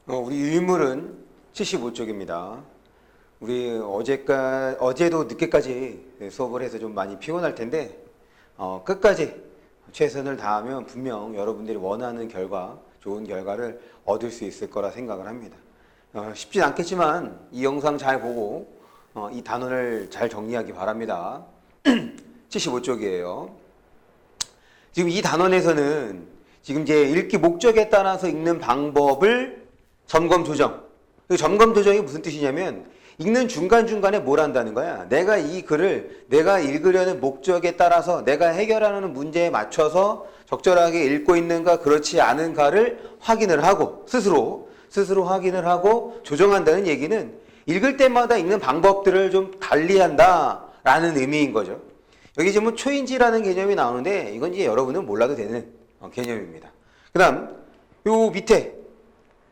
우리 유인물은 75쪽입니다. 우리 어제도 늦게까지 수업을 해서 좀 많이 피곤할 텐데, 끝까지 최선을 다하면 분명 여러분들이 원하는 결과, 좋은 결과를 얻을 수 있을 거라 생각을 합니다. 쉽진 않겠지만, 이 영상 잘 보고, 이 단원을 잘 정리하기 바랍니다. 75쪽이에요. 지금 이 단원에서는 지금 이제 읽기 목적에 따라서 읽는 방법을 점검 조정. 그 점검 조정이 무슨 뜻이냐면 읽는 중간중간에 뭘 한다는 거야. 내가 이 글을 내가 읽으려는 목적에 따라서 내가 해결하는 문제에 맞춰서 적절하게 읽고 있는가 그렇지 않은가를 확인을 하고 스스로 확인을 하고 조정한다는 얘기는 읽을 때마다 읽는 방법들을 좀 달리한다라는 의미인 거죠. 여기 지금 초인지라는 개념이 나오는데 이건 이제 여러분은 몰라도 되는 개념입니다. 그 다음 요 밑에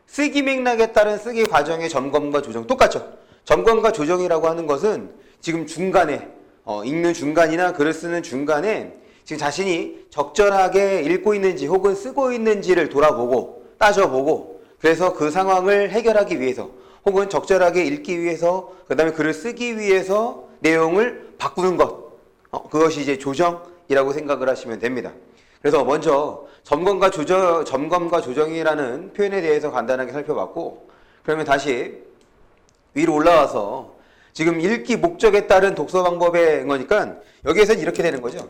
쓰기 맥락에 따른 쓰기 과정의 점검과 조정 똑같죠. 점검과 조정이라고 하는 것은 지금 중간에 읽는 중간이나 글을 쓰는 중간에 지금 자신이 적절하게 읽고 있는지 혹은 쓰고 있는지를 돌아보고 따져보고 그래서 그 상황을 해결하기 위해서 혹은 적절하게 읽기 위해서 그 다음에 글을 쓰기 위해서 내용을 바꾸는 것 그것이 이제 조정이라고 생각을 하시면 됩니다. 그래서 먼저 점검과 조정이라는 표현에 대해서 간단하게 살펴봤고 그러면 다시 위로 올라와서 지금 읽기 목적에 따른 독서 방법의 거니까 여기에서는 이렇게 되는 거죠.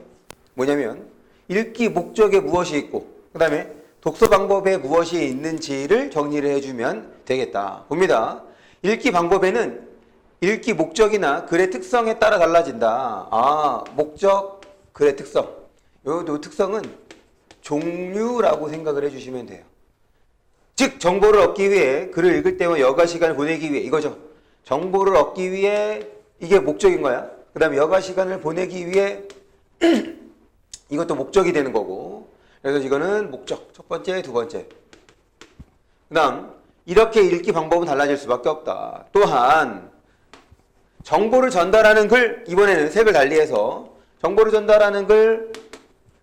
뭐냐면 읽기 목적에 무엇이 있고 그 다음에 독서 방법에 무엇이 있는지를 정리를 해주면 되겠다. 봅니다. 읽기 방법에는 읽기 목적이나 글의 특성에 따라 달라진다. 목적, 글의 특성. 요 특성은 종류라고 생각을 해주시면 돼요. 즉 정보를 얻기 위해 글을 읽을 때와 여가 시간을 보내기 위해 이거죠. 정보를 얻기 위해 이게 목적인 거야. 그 다음에 여가 시간을 보내기 위해 이것도 목적이 되는 거고 그래서 이거는 목적 첫 번째 두 번째 그 다음 이렇게 읽기 방법은 달라질 수밖에 없다. 또한 정보를 전달하는 글 이번에는 색을 달리해서 정보를 전달하는 글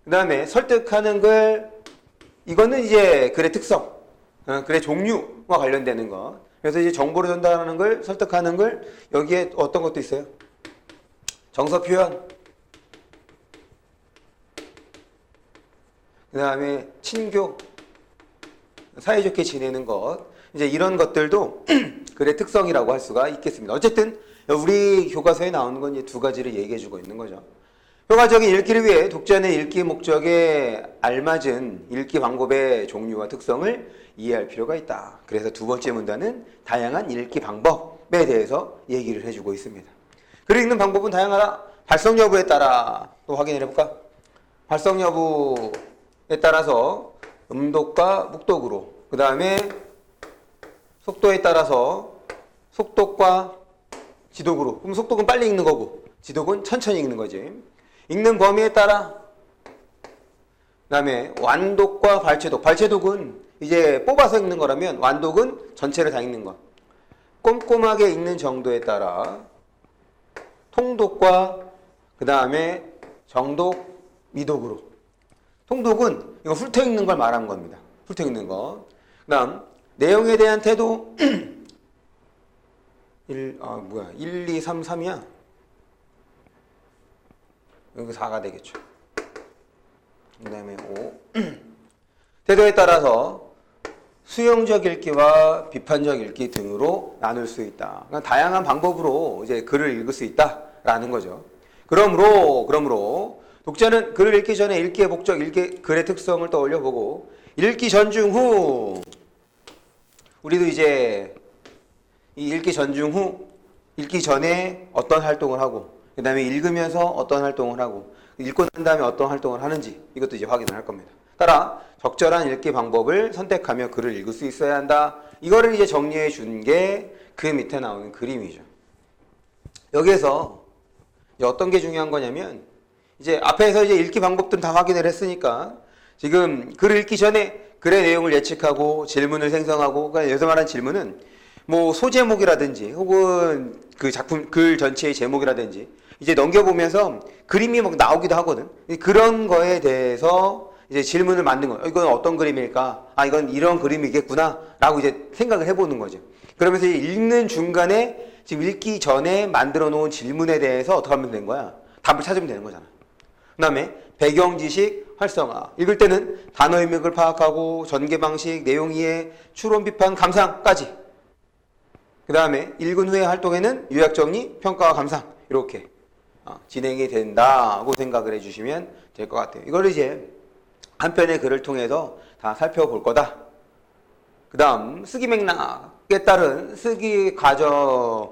그 다음에 설득하는 글 이거는 이제 글의 특성 글의 종류와 관련되는 것 그래서 이제 정보를 전달하는 글 설득하는 글 여기에 어떤 것도 있어요. 정서 표현 그 다음에 친교 사이좋게 지내는 것 이제 이런 것들도 글의 특성이라고 할 수가 있겠습니다. 어쨌든 우리 교과서에 나오는 건 이제 두 가지를 얘기해 주고 있는 거죠. 효과적인 읽기를 위해 독자는 읽기 목적에 알맞은 읽기 방법의 종류와 특성을 이해할 필요가 있다. 그래서 두 번째 문단은 다양한 읽기 방법에 대해서 얘기를 해주고 있습니다. 글을 읽는 방법은 다양하다. 발성 여부에 따라 또 확인을 해볼까? 발성 여부에 따라서 음독과 묵독으로 그 다음에 속도에 따라서 속독과 지독으로 그럼 속독은 빨리 읽는 거고 지독은 천천히 읽는 거지. 읽는 범위에 따라 그 다음에 완독과 발췌독 발췌독은 이제 뽑아서 읽는 거라면 완독은 전체를 다 읽는 것 꼼꼼하게 읽는 정도에 따라 통독과 그 다음에 정독 미독으로 통독은 이거 훑어 읽는 걸 말하는 겁니다. 훑어 읽는 거. 그 다음 내용에 대한 태도 1, 2, 3, 3이야. 여기 4가 되겠죠. 그 다음에 5. 태도에 따라서 수용적 읽기와 비판적 읽기 등으로 나눌 수 있다. 그러니까 다양한 방법으로 이제 글을 읽을 수 있다라는 거죠. 그러므로 독자는 글을 읽기 전에 읽기의 목적, 글의 특성을 떠올려 보고 읽기 전중 후 우리도 이제 이 읽기 전중 후 읽기 전에 어떤 활동을 하고 그 다음에 읽으면서 어떤 활동을 하고 읽고 난 다음에 어떤 활동을 하는지 이것도 이제 확인을 할 겁니다. 따라 적절한 읽기 방법을 선택하며 글을 읽을 수 있어야 한다. 이거를 이제 정리해 준 게 그 밑에 나오는 그림이죠. 여기에서 이제 어떤 게 중요한 거냐면 이제 앞에서 이제 읽기 방법들은 다 확인을 했으니까 지금 글을 읽기 전에 글의 내용을 예측하고 질문을 생성하고 그러니까 여기서 말하는 질문은 뭐 소제목이라든지 혹은 그 작품 글 전체의 제목이라든지 이제 넘겨보면서 그림이 막 나오기도 하거든. 그런 거에 대해서 이제 질문을 만든 거예요. 이건 어떤 그림일까? 아, 이건 이런 그림이겠구나. 라고 이제 생각을 해보는 거죠. 그러면서 읽는 중간에 지금 읽기 전에 만들어 놓은 질문에 대해서 어떻게 하면 되는 거야? 답을 찾으면 되는 거잖아. 그 다음에 배경 지식 활성화. 읽을 때는 단어 의미를 파악하고 전개 방식, 내용 이해, 추론 비판, 감상까지. 그 다음에 읽은 후의 활동에는 요약 정리, 평가와 감상. 이렇게 진행이 된다고 생각을 해주시면 될 것 같아요. 이걸 이제 한 편의 글을 통해서 다 살펴볼 거다. 그 다음 쓰기 맥락에 따른 쓰기 과정의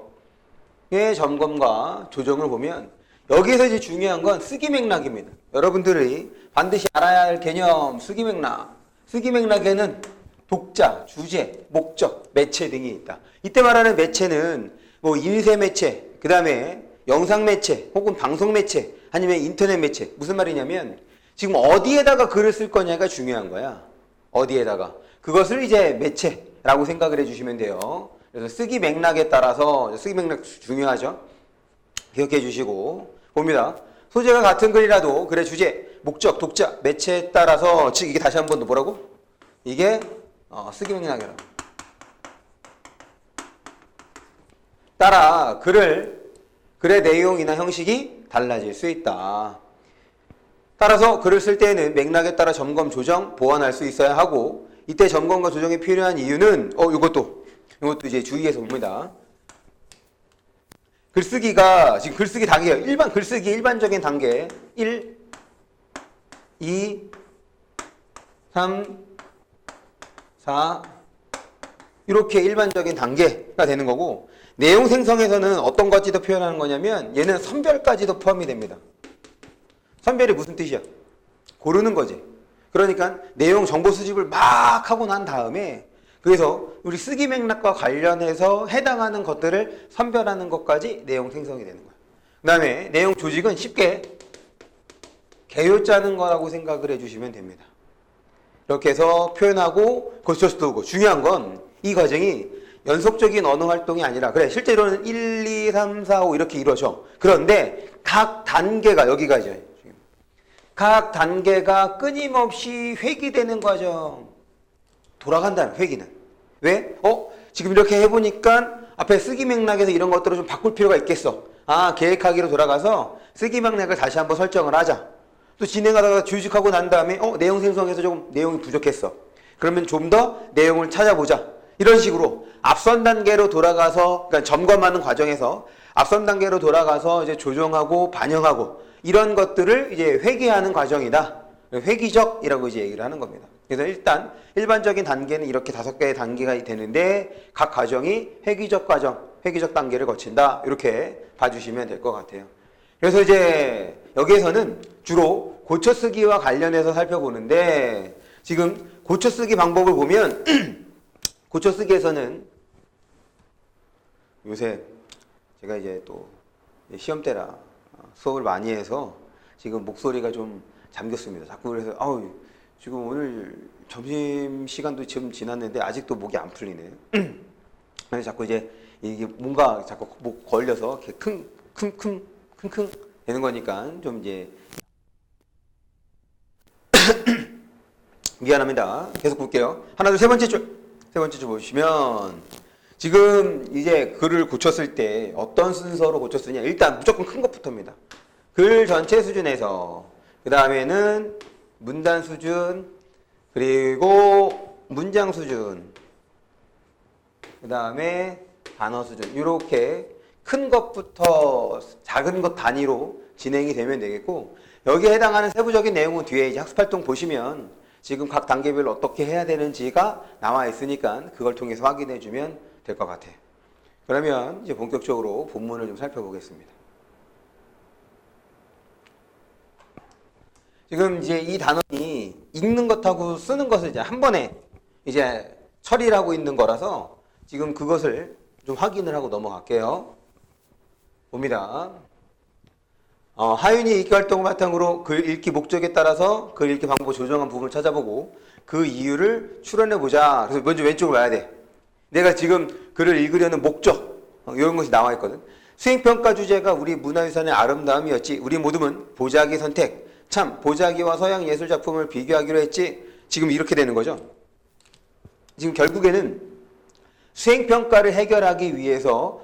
점검과 조정을 보면 여기에서 이제 중요한 건 쓰기 맥락입니다. 여러분들이 반드시 알아야 할 개념 쓰기 맥락. 쓰기 맥락에는 독자, 주제, 목적, 매체 등이 있다. 이때 말하는 매체는 뭐 인쇄 매체, 그 다음에 영상 매체, 혹은 방송 매체, 아니면 인터넷 매체. 무슨 말이냐면 지금 어디에다가 글을 쓸 거냐가 중요한 거야. 어디에다가. 그것을 이제 매체라고 생각을 해주시면 돼요. 그래서 쓰기 맥락에 따라서 쓰기 맥락 중요하죠. 기억해 주시고 봅니다. 소재가 같은 글이라도 글의 주제, 목적, 독자, 매체에 따라서 즉 이게 다시 한번 더 뭐라고? 이게 쓰기 맥락이라고. 따라 글의 내용이나 형식이 달라질 수 있다. 따라서 글을 쓸 때에는 맥락에 따라 점검, 조정, 보완할 수 있어야 하고 이때 점검과 조정이 필요한 이유는 이것도 이제 주의해서 봅니다. 글쓰기가 지금 글쓰기 단계예요. 글쓰기 일반적인 단계 1, 2, 3, 4 이렇게 일반적인 단계가 되는 거고 내용 생성에서는 어떤 것까지도 표현하는 거냐면 얘는 선별까지도 포함이 됩니다. 선별이 무슨 뜻이야? 고르는 거지. 그러니까 내용 정보 수집을 막 하고 난 다음에 그래서 우리 쓰기 맥락과 관련해서 해당하는 것들을 선별하는 것까지 내용 생성이 되는 거야. 그 다음에 내용 조직은 쉽게 개요 짜는 거라고 생각을 해주시면 됩니다. 이렇게 해서 표현하고 고쳐서도 오고 중요한 건 이 과정이 연속적인 언어 활동이 아니라 그래 실제로는 1, 2, 3, 4, 5 이렇게 이루어져. 그런데 각 단계가 여기가 이제 각 단계가 끊임없이 회귀되는 과정. 돌아간다는 회귀는. 왜? 지금 이렇게 해보니까 앞에 쓰기 맥락에서 이런 것들을 좀 바꿀 필요가 있겠어. 계획하기로 돌아가서 쓰기 맥락을 다시 한번 설정을 하자. 또 진행하다가 주식하고 난 다음에 내용 생성에서 조금 내용이 부족했어. 그러면 좀 더 내용을 찾아보자. 이런 식으로 앞선 단계로 돌아가서 그러니까 점검하는 과정에서 앞선 단계로 돌아가서 이제 조정하고 반영하고 이런 것들을 이제 회귀하는 과정이다. 회귀적이라고 이제 얘기를 하는 겁니다. 그래서 일단 일반적인 단계는 이렇게 5개의 단계가 되는데 각 과정이 회귀적 과정, 회귀적 단계를 거친다. 이렇게 봐주시면 될 것 같아요. 그래서 이제 여기에서는 주로 고쳐쓰기와 관련해서 살펴보는데 지금 고쳐쓰기 방법을 보면 고쳐쓰기에서는 요새 제가 이제 또 시험 때라 수업을 많이 해서 지금 목소리가 좀 잠겼습니다. 자꾸 그래서 지금 오늘 점심시간도 지금 지났는데 아직도 목이 안 풀리네. 그래서 자꾸 이제 이게 뭔가 자꾸 목 걸려서 이렇게 킁킁 되는 거니까 좀 이제 미안합니다. 계속 볼게요. 하나, 둘, 세 번째 줄 보시면 지금 이제 글을 고쳤을 때 어떤 순서로 고쳤으냐. 일단 무조건 큰 것부터입니다. 글 전체 수준에서 그 다음에는 문단 수준 그리고 문장 수준 그 다음에 단어 수준 이렇게 큰 것부터 작은 것 단위로 진행이 되면 되겠고 여기에 해당하는 세부적인 내용은 뒤에 이제 학습활동 보시면 지금 각 단계별로 어떻게 해야 되는지가 나와 있으니까 그걸 통해서 확인해 주면 될 것 같아요. 그러면 이제 본격적으로 본문을 좀 살펴보겠습니다. 지금 이제 이 단원이 읽는 것하고 쓰는 것을 이제 한 번에 이제 처리를 하고 있는 거라서 지금 그것을 좀 확인을 하고 넘어갈게요. 봅니다. 하윤이 읽기 활동을 바탕으로 글 읽기 목적에 따라서 글 읽기 방법 조정한 부분을 찾아보고 그 이유를 추론해보자. 그래서 먼저 왼쪽으로 와야 돼. 내가 지금 글을 읽으려는 목적 이런 것이 나와 있거든. 수행평가 주제가 우리 문화유산의 아름다움이었지. 우리 모두는 보자기 선택, 참 보자기와 서양 예술 작품을 비교하기로 했지. 지금 이렇게 되는 거죠. 지금 결국에는 수행평가를 해결하기 위해서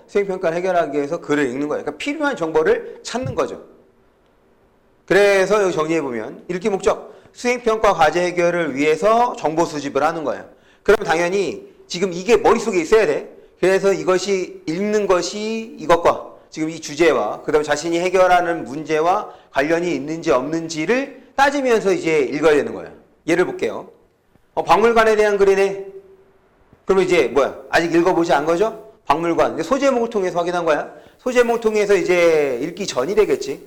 글을 읽는 거예요. 그러니까 필요한 정보를 찾는 거죠. 그래서 여기 정리해보면 읽기 목적, 수행평가 과제 해결을 위해서 정보 수집을 하는 거예요. 그러면 당연히 지금 이게 머릿속에 있어야 돼. 그래서 이것이 읽는 것이 이것과 지금 이 주제와 그 다음에 자신이 해결하는 문제와 관련이 있는지 없는지를 따지면서 이제 읽어야 되는 거예요. 예를 볼게요. 박물관에 대한 글이네. 그러면 이제 뭐야? 아직 읽어보지 않은 거죠? 박물관. 이제 소제목을 통해서 확인한 거야. 소제목을 통해서 이제 읽기 전이 되겠지.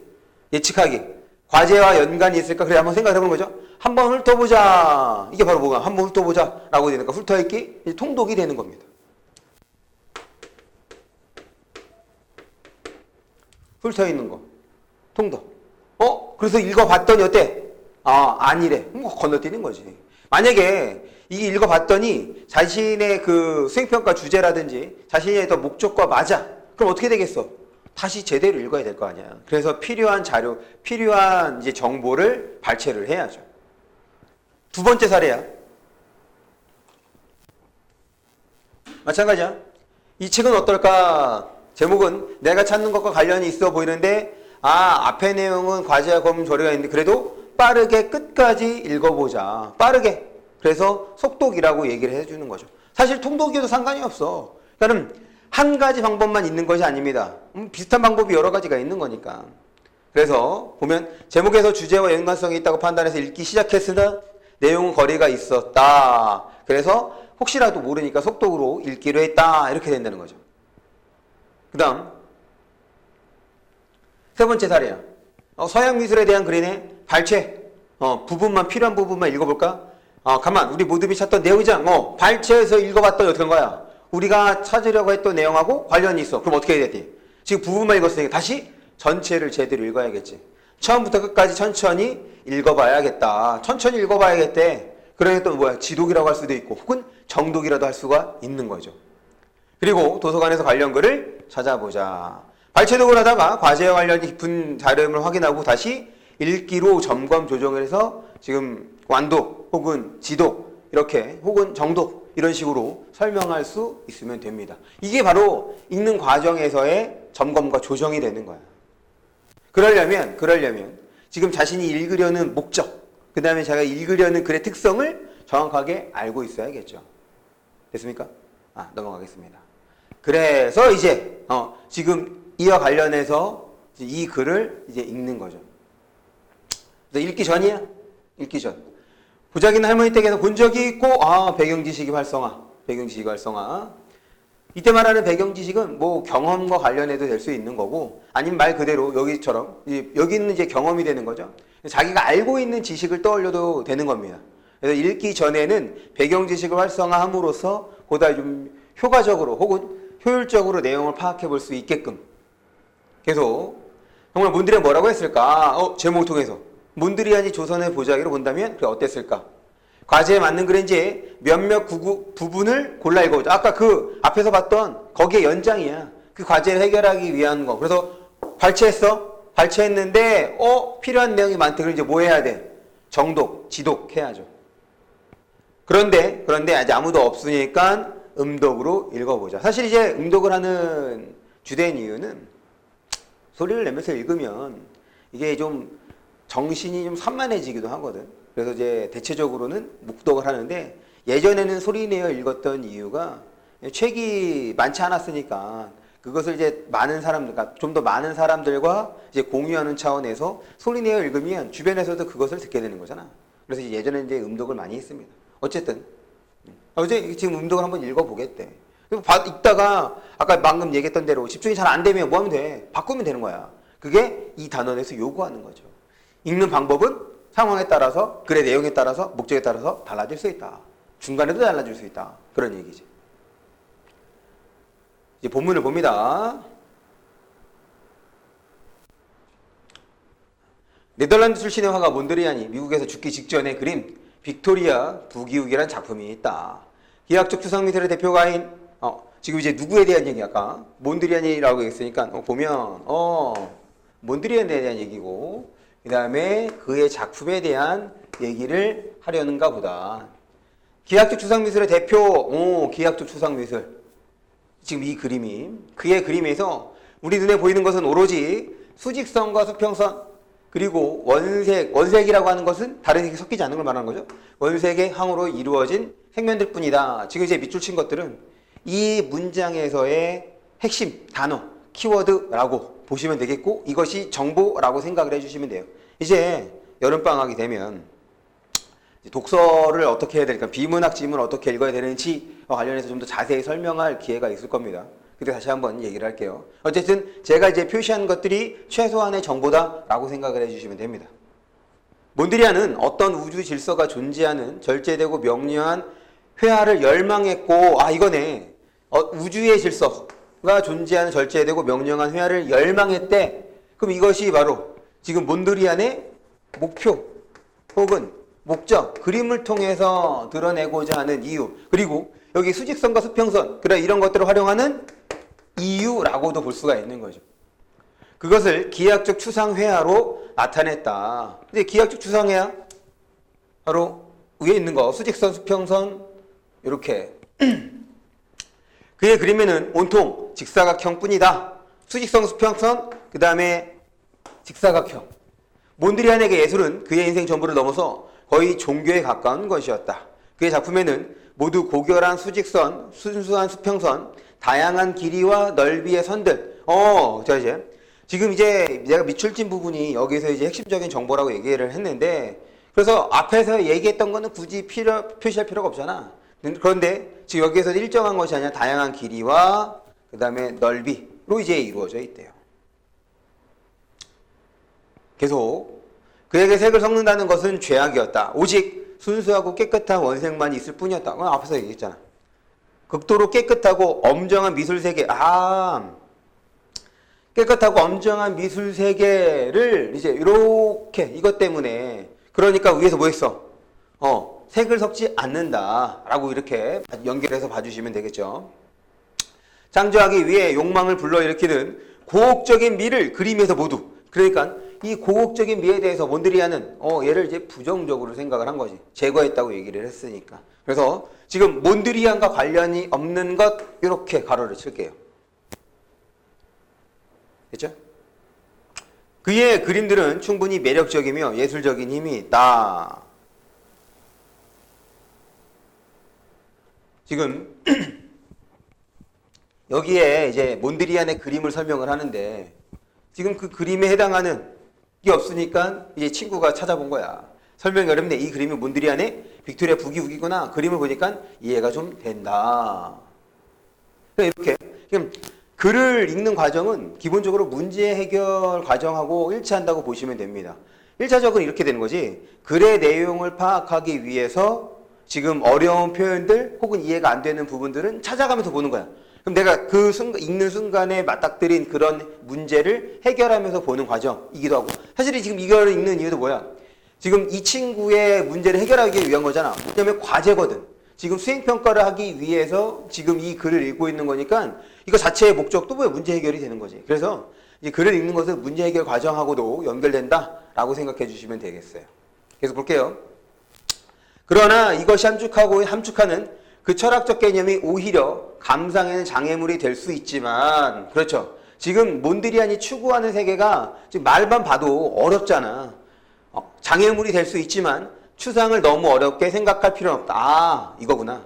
예측하기. 과제와 연관이 있을까? 그래, 한번 생각해보는 거죠. 한번 훑어보자. 이게 바로 뭐가? 한번 훑어보자. 라고 되니까 훑어읽기, 이제 통독이 되는 겁니다. 훑어있는 거. 통독. 그래서 읽어봤더니 어때? 아니래. 뭐 건너뛰는 거지. 만약에 이게 읽어봤더니 자신의 그 수행평가 주제라든지 자신의 어떤 목적과 맞아. 그럼 어떻게 되겠어? 다시 제대로 읽어야 될 거 아니야. 그래서 필요한 자료, 필요한 이제 정보를 발췌를 해야죠. 두 번째 사례야. 마찬가지야. 이 책은 어떨까? 제목은 내가 찾는 것과 관련이 있어 보이는데 앞에 내용은 과제와 검 조례가 있는데 그래도 빠르게 끝까지 읽어보자. 빠르게. 그래서 속독이라고 얘기를 해주는 거죠. 사실 통독이어도 상관이 없어. 그러니까 한 가지 방법만 있는 것이 아닙니다. 비슷한 방법이 여러 가지가 있는 거니까. 그래서 보면 제목에서 주제와 연관성이 있다고 판단해서 읽기 시작했으나 내용은 거리가 있었다. 그래서 혹시라도 모르니까 속독으로 읽기로 했다. 이렇게 된다는 거죠. 그 다음 세 번째 사례야. 서양 미술에 대한 글이네. 발췌. 부분만, 필요한 부분만 읽어볼까? 가만, 우리 모두이 찾던 내용이장. 발췌해서 읽어봤더니 어떻게 한 거야? 우리가 찾으려고 했던 내용하고 관련이 있어. 그럼 어떻게 해야 되지? 지금 부분만 읽었으니까 다시 전체를 제대로 읽어야겠지. 처음부터 끝까지 천천히 읽어봐야겠다. 천천히 읽어봐야겠대. 그러니 또 뭐야? 지독이라고 할 수도 있고 혹은 정독이라도 할 수가 있는 거죠. 그리고 도서관에서 관련 글을 찾아보자. 발췌독을 하다가 과제와 관련이 깊은 자료를 확인하고 다시 읽기로 점검 조정을 해서 지금 완독 혹은 지독 이렇게 혹은 정독 이런 식으로 설명할 수 있으면 됩니다. 이게 바로 읽는 과정에서의 점검과 조정이 되는 거야. 그러려면 지금 자신이 읽으려는 목적, 그 다음에 제가 읽으려는 글의 특성을 정확하게 알고 있어야겠죠. 됐습니까? 넘어가겠습니다. 그래서 이제 지금 이와 관련해서 이 글을 이제 읽는 거죠. 그래서 읽기 전이야. 읽기 전. 보자기는 할머니 댁에서 본 적이 있고 배경지식이 활성화. 이때 말하는 배경지식은 뭐 경험과 관련해도 될 수 있는 거고 아니면 말 그대로 여기처럼 여기는 이제 경험이 되는 거죠. 자기가 알고 있는 지식을 떠올려도 되는 겁니다. 그래서 읽기 전에는 배경지식을 활성화함으로써 보다 좀 효과적으로 혹은 효율적으로 내용을 파악해 볼 수 있게끔 계속 정말 몬드리안 뭐라고 했을까? 제목을 통해서 몬드리안이 조선의 보자기로 본다면 그게 어땠을까? 과제에 맞는 글인지 몇몇 부분을 골라 읽어보자. 아까 그 앞에서 봤던 거기에 연장이야. 그 과제를 해결하기 위한 거. 그래서 발췌했어? 발췌했는데 필요한 내용이 많대. 그럼 이제 뭐 해야 돼? 정독, 지독 해야죠. 그런데 이제 아무도 없으니까 음독으로 읽어보자. 사실 이제 음독을 하는 주된 이유는 소리를 내면서 읽으면 이게 좀 정신이 좀 산만해지기도 하거든. 그래서 이제 대체적으로는 묵독을 하는데 예전에는 소리 내어 읽었던 이유가 책이 많지 않았으니까 그것을 이제 많은 사람들, 좀 더 많은 사람들과 이제 공유하는 차원에서 소리 내어 읽으면 주변에서도 그것을 듣게 되는 거잖아. 그래서 예전에 이제 음독을 많이 했습니다. 어쨌든 어제 지금 음독을 한번 읽어보겠대. 읽다가 아까 방금 얘기했던 대로 집중이 잘 안 되면 뭐 하면 돼? 바꾸면 되는 거야. 그게 이 단원에서 요구하는 거죠. 읽는 방법은 상황에 따라서, 글의 내용에 따라서, 목적에 따라서 달라질 수 있다. 중간에도 달라질 수 있다. 그런 얘기지. 이제 본문을 봅니다. 네덜란드 출신의 화가 몬드리안이 미국에서 죽기 직전에 그린 빅토리아 부기욱이라는 작품이 있다. 기하학적 추상 미술의 대표가인 지금 이제 누구에 대한 얘기 아까 몬드리안이라고 했으니까 보면 몬드리안에 대한 얘기고 그 다음에 그의 작품에 대한 얘기를 하려는가 보다. 기하학적 추상미술의 대표, 기하학적 추상미술. 지금 이 그림이, 그의 그림에서 우리 눈에 보이는 것은 오로지 수직선과 수평선, 그리고 원색이라고 하는 것은 다른 색이 섞이지 않는 걸 말하는 거죠. 원색의 항으로 이루어진 색면들 뿐이다. 지금 이제 밑줄 친 것들은 이 문장에서의 핵심 단어, 키워드라고 보시면 되겠고, 이것이 정보라고 생각을 해주시면 돼요. 이제 여름방학이 되면 독서를 어떻게 해야 될까, 비문학 지문을 어떻게 읽어야 되는지 관련해서 좀 더 자세히 설명할 기회가 있을 겁니다. 그때 다시 한번 얘기를 할게요. 어쨌든 제가 이제 표시한 것들이 최소한의 정보다라고 생각을 해주시면 됩니다. 몬드리안은 어떤 우주 질서가 존재하는 절제되고 명료한 회화를 열망했고, 이거네. 우주의 질서가 존재하는 절제되고 명령한 회화를 열망했대. 그럼 이것이 바로 지금 몬드리안의 목표 혹은 목적, 그림을 통해서 드러내고자 하는 이유, 그리고 여기 수직선과 수평선, 그래 이런 것들을 활용하는 이유라고도 볼 수가 있는 거죠. 그것을 기하학적 추상회화로 나타냈다. 근데 기하학적 추상회화 바로 위에 있는 거 수직선, 수평선 이렇게 그의 그림에는 온통 직사각형뿐이다. 수직선, 수평선, 그 다음에 직사각형. 몬드리안에게 예술은 그의 인생 전부를 넘어서 거의 종교에 가까운 것이었다. 그의 작품에는 모두 고결한 수직선, 순수한 수평선, 다양한 길이와 넓이의 선들. 자 이제 지금 이제 내가 밑줄 친 부분이 여기서 이제 핵심적인 정보라고 얘기를 했는데, 그래서 앞에서 얘기했던 거는 굳이 표시할 필요가 없잖아. 그런데 지금 여기에서 일정한 것이 아니라 다양한 길이와 그 다음에 넓이로 이제 이루어져 있대요. 계속 그에게 색을 섞는다는 것은 죄악이었다. 오직 순수하고 깨끗한 원색만 있을 뿐이었다. 앞에서 얘기했잖아. 극도로 깨끗하고 엄정한 미술세계. 깨끗하고 엄정한 미술세계를 이제 이렇게 이것 때문에, 그러니까 위에서 뭐 했어? 색을 섞지 않는다라고 이렇게 연결해서 봐주시면 되겠죠. 창조하기 위해 욕망을 불러일으키는 고혹적인 미를 그림에서 모두, 그러니까 이 고혹적인 미에 대해서 몬드리안은 얘를 이제 부정적으로 생각을 한 거지. 제거했다고 얘기를 했으니까. 그래서 지금 몬드리안과 관련이 없는 것 이렇게 가로를 칠게요. 됐죠? 그의 그림들은 충분히 매력적이며 예술적인 힘이 있다. 지금 여기에 이제 몬드리안의 그림을 설명을 하는데, 지금 그 그림에 해당하는 게 없으니까 이제 친구가 찾아본 거야. 설명이 어렵네. 이 그림이 몬드리안의 빅토리아 부기국이구나. 그림을 보니까 이해가 좀 된다. 이렇게 지금 글을 읽는 과정은 기본적으로 문제 해결 과정하고 일치한다고 보시면 됩니다. 1차적으로 이렇게 되는 거지. 글의 내용을 파악하기 위해서 지금 어려운 표현들 혹은 이해가 안 되는 부분들은 찾아가면서 보는 거야. 그럼 내가 그 읽는 순간에 맞닥뜨린 그런 문제를 해결하면서 보는 과정이기도 하고, 사실 지금 이걸 읽는 이유도 뭐야? 지금 이 친구의 문제를 해결하기 위한 거잖아. 왜냐면 과제거든. 지금 수행평가를 하기 위해서 지금 이 글을 읽고 있는 거니까 이거 자체의 목적도 뭐야? 문제 해결이 되는 거지. 그래서 이 글을 읽는 것은 문제 해결 과정하고도 연결된다라고 생각해 주시면 되겠어요. 계속 볼게요. 그러나 이것이 함축하는 그 철학적 개념이 오히려 감상에는 장애물이 될 수 있지만, 그렇죠. 지금 몬드리안이 추구하는 세계가 지금 말만 봐도 어렵잖아. 장애물이 될 수 있지만 추상을 너무 어렵게 생각할 필요는 없다. 이거구나.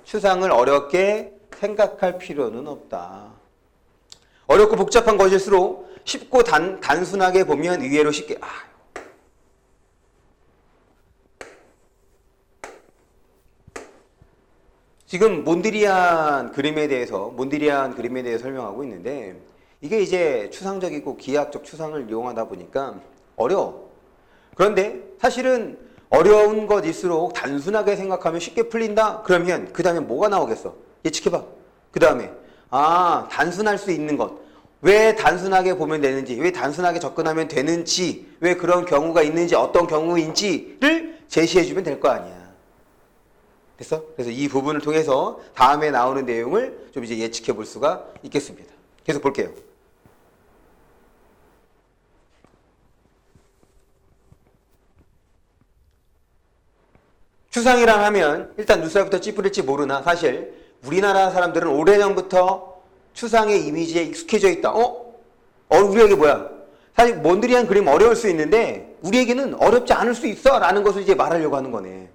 추상을 어렵게 생각할 필요는 없다. 어렵고 복잡한 것일수록 쉽고 단순하게 보면 의외로 쉽게 지금 몬드리안 그림에 대해서 설명하고 있는데, 이게 이제 추상적이고 기하학적 추상을 이용하다 보니까 어려워. 그런데 사실은 어려운 것일수록 단순하게 생각하면 쉽게 풀린다? 그러면 그 다음에 뭐가 나오겠어? 예측해봐. 그 다음에 단순할 수 있는 것. 왜 단순하게 보면 되는지, 왜 단순하게 접근하면 되는지, 왜 그런 경우가 있는지, 어떤 경우인지를 제시해주면 될 거 아니야. 됐어? 그래서 이 부분을 통해서 다음에 나오는 내용을 좀 이제 예측해 볼 수가 있겠습니다. 계속 볼게요. 추상이랑 하면 일단 눈살부터 찌푸릴지 모르나 사실 우리나라 사람들은 오래전부터 추상의 이미지에 익숙해져 있다. 우리에게 뭐야? 사실 몬드리안 그림 어려울 수 있는데 우리에게는 어렵지 않을 수 있어 라는 것을 이제 말하려고 하는 거네.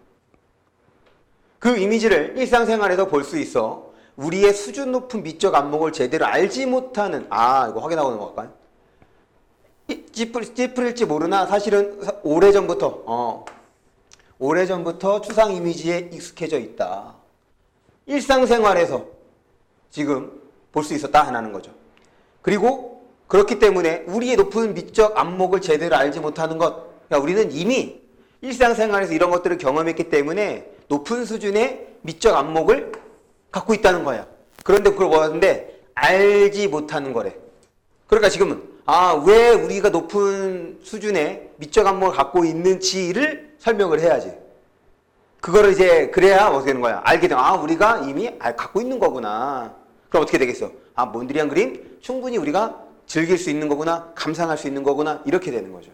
그 이미지를 일상생활에서 볼 수 있어. 우리의 수준 높은 미적 안목을 제대로 알지 못하는 이거 확인하고 넘어갈까요? 찌푸릴지 모르나 사실은 오래전부터 추상 이미지에 익숙해져 있다. 일상생활에서 지금 볼 수 있었다 하는 거죠. 그리고 그렇기 때문에 우리의 높은 미적 안목을 제대로 알지 못하는 것. 그러니까 우리는 이미 일상생활에서 이런 것들을 경험했기 때문에 높은 수준의 미적 안목을 갖고 있다는 거야. 그런데 그걸 뭐하는데 알지 못하는 거래. 그러니까 지금은 왜 우리가 높은 수준의 미적 안목을 갖고 있는지를 설명을 해야지. 그거를 이제 그래야 어떻게 되는 거야? 알게 되면 우리가 이미 갖고 있는 거구나. 그럼 어떻게 되겠어? 몬드리안 그림 충분히 우리가 즐길 수 있는 거구나. 감상할 수 있는 거구나. 이렇게 되는 거죠.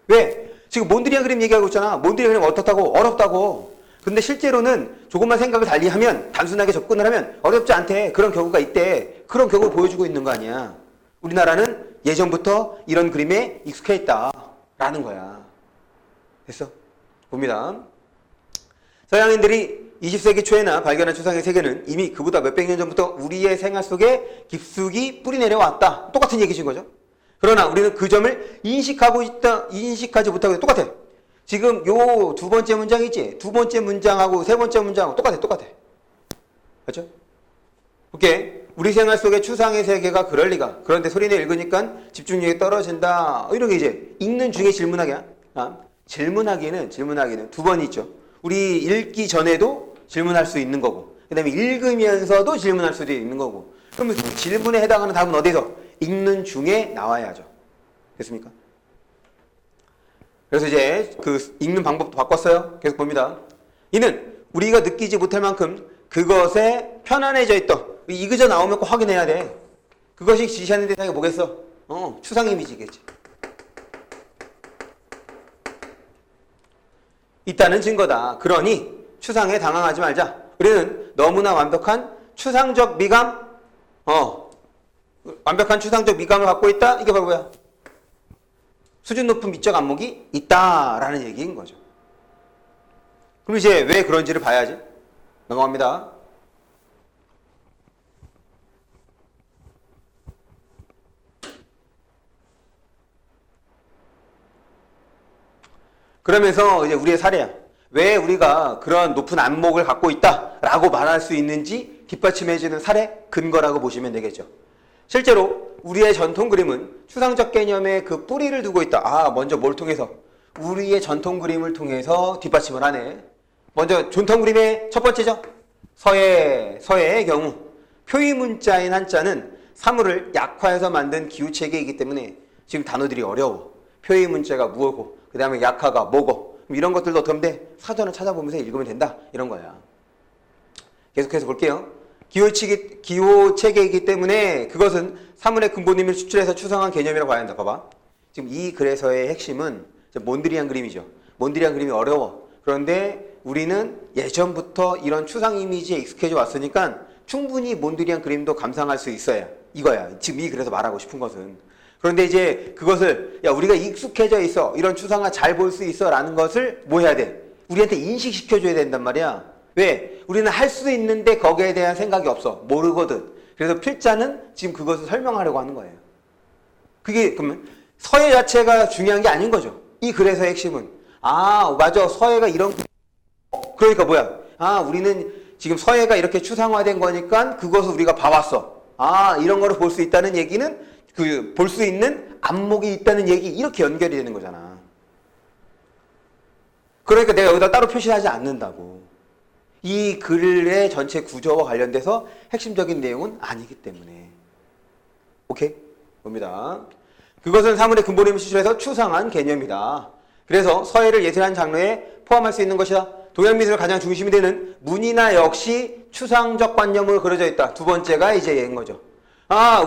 왜? 지금 몬드리안 그림 얘기하고 있잖아. 몬드리안 그림 어떻다고? 어렵다고. 근데 실제로는 조금만 생각을 달리하면 단순하게 접근을 하면 어렵지 않대. 그런 경우가 있대. 그런 경우를 보여주고 있는 거 아니야. 우리나라는 예전부터 이런 그림에 익숙해 있다라는 거야. 됐어? 봅니다. 서양인들이 20세기 초에나 발견한 추상의 세계는 이미 그보다 몇백 년 전부터 우리의 생활 속에 깊숙이 뿌리내려왔다. 똑같은 얘기신 거죠. 그러나 우리는 그 점을 인식하지 못하고 똑같아. 지금 요 두 번째 문장 있지? 두 번째 문장하고 세 번째 문장하고 똑같아. 그렇죠? 오케이. 우리 생활 속에 추상의 세계가 그럴 리가. 그런데 소리내 읽으니까 집중력이 떨어진다. 이런 게 이제 읽는 중에 질문하기야. 질문하기는 두 번 있죠. 우리 읽기 전에도 질문할 수 있는 거고, 그 다음에 읽으면서도 질문할 수도 있는 거고. 그러면 질문에 해당하는 답은 어디서? 읽는 중에 나와야죠. 됐습니까? 그래서 이제 그 읽는 방법도 바꿨어요. 계속 봅니다. 이는 우리가 느끼지 못할 만큼 그것에 편안해져 있다. 이 그저 나오면 꼭 확인해야 돼. 그것이 지시하는 대상이 뭐겠어? 추상 이미지겠지. 있다는 증거다. 그러니 추상에 당황하지 말자. 우리는 너무나 완벽한 추상적 미감을 갖고 있다. 이게 바로 뭐야? 수준 높은 미적 안목이 있다라는 얘기인 거죠. 그럼 이제 왜 그런지를 봐야지. 넘어갑니다. 그러면서 이제 우리의 사례야. 왜 우리가 그런 높은 안목을 갖고 있다라고 말할 수 있는지 뒷받침해주는 사례, 근거라고 보시면 되겠죠. 실제로 우리의 전통 그림은 추상적 개념의 그 뿌리를 두고 있다. 먼저 뭘 통해서? 우리의 전통 그림을 통해서 뒷받침을 하네. 먼저 전통 그림의 첫 번째죠. 서예의 경우 표의 문자인 한자는 사물을 약화해서 만든 기우체계이기 때문에 지금 단어들이 어려워. 표의 문자가 무엇고 그 다음에 약화가 뭐고 이런 것들도 어떻게 하면 돼? 사전을 찾아보면서 읽으면 된다. 이런 거야. 계속해서 볼게요. 기호체계이기 때문에 그것은 사물의 근본임을 추출해서 추상한 개념이라고 봐야 한다. 봐봐. 지금 이 글에서의 핵심은 몬드리안 그림이죠. 몬드리안 그림이 어려워. 그런데 우리는 예전부터 이런 추상 이미지에 익숙해져 왔으니까 충분히 몬드리안 그림도 감상할 수 있어야 이거야. 지금 이 글에서 말하고 싶은 것은. 그런데 이제 그것을 우리가 익숙해져 있어. 이런 추상화 잘 볼 수 있어. 라는 것을 뭐 해야 돼? 우리한테 인식시켜줘야 된단 말이야. 왜? 우리는 할 수 있는데 거기에 대한 생각이 없어. 모르거든. 그래서 필자는 지금 그것을 설명하려고 하는 거예요. 그게 그러면 서예 자체가 중요한 게 아닌 거죠. 이 글에서의 핵심은 맞아. 서예가 이런 그러니까 뭐야? 우리는 지금 서예가 이렇게 추상화된 거니까 그것을 우리가 봐왔어. 이런 거를 볼 수 있다는 얘기는 볼 수 있는 안목이 있다는 얘기 이렇게 연결이 되는 거잖아. 그러니까 내가 여기다 따로 표시하지 않는다고. 이 글의 전체 구조와 관련돼서 핵심적인 내용은 아니기 때문에. 오케이? 봅니다. 그것은 사물의 근본임을 추출해서 추상한 개념이다. 그래서 서예를 예술한 장르에 포함할 수 있는 것이다. 동양미술의 가장 중심이 되는 문이나 역시 추상적 관념으로 그려져 있다. 두 번째가 이제 얘인 거죠.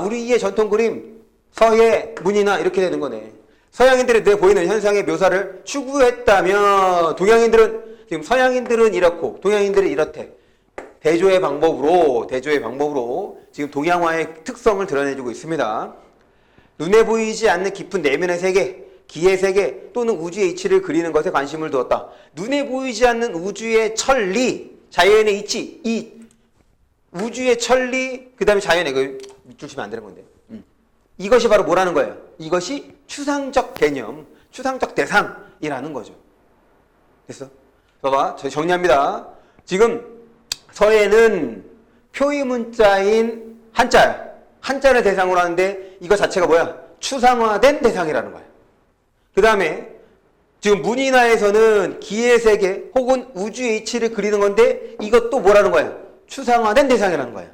우리의 전통 그림, 서예, 문이나 이렇게 되는 거네. 서양인들이 눈에 보이는 현상의 묘사를 추구했다면 동양인들은 지금 서양인들은 이렇고 동양인들은 이렇대. 대조의 방법으로 지금 동양화의 특성을 드러내주고 있습니다. 눈에 보이지 않는 깊은 내면의 세계, 기의 세계 또는 우주의 이치를 그리는 것에 관심을 두었다. 눈에 보이지 않는 우주의 천리, 자연의 이치, 이 우주의 천리, 그 다음에 자연의, 밑줄 치면 안 되는 건데. 이것이 바로 뭐라는 거예요? 이것이 추상적 개념, 추상적 대상이라는 거죠. 됐어? 봐봐, 저 정리합니다. 지금 서예는 표의문자인 한자야. 한자를 대상으로 하는데 이거 자체가 뭐야? 추상화된 대상이라는 거야. 그 다음에 지금 문인화에서는 기의 세계 혹은 우주의 이치를 그리는 건데 이것도 뭐라는 거야? 추상화된 대상이라는 거야.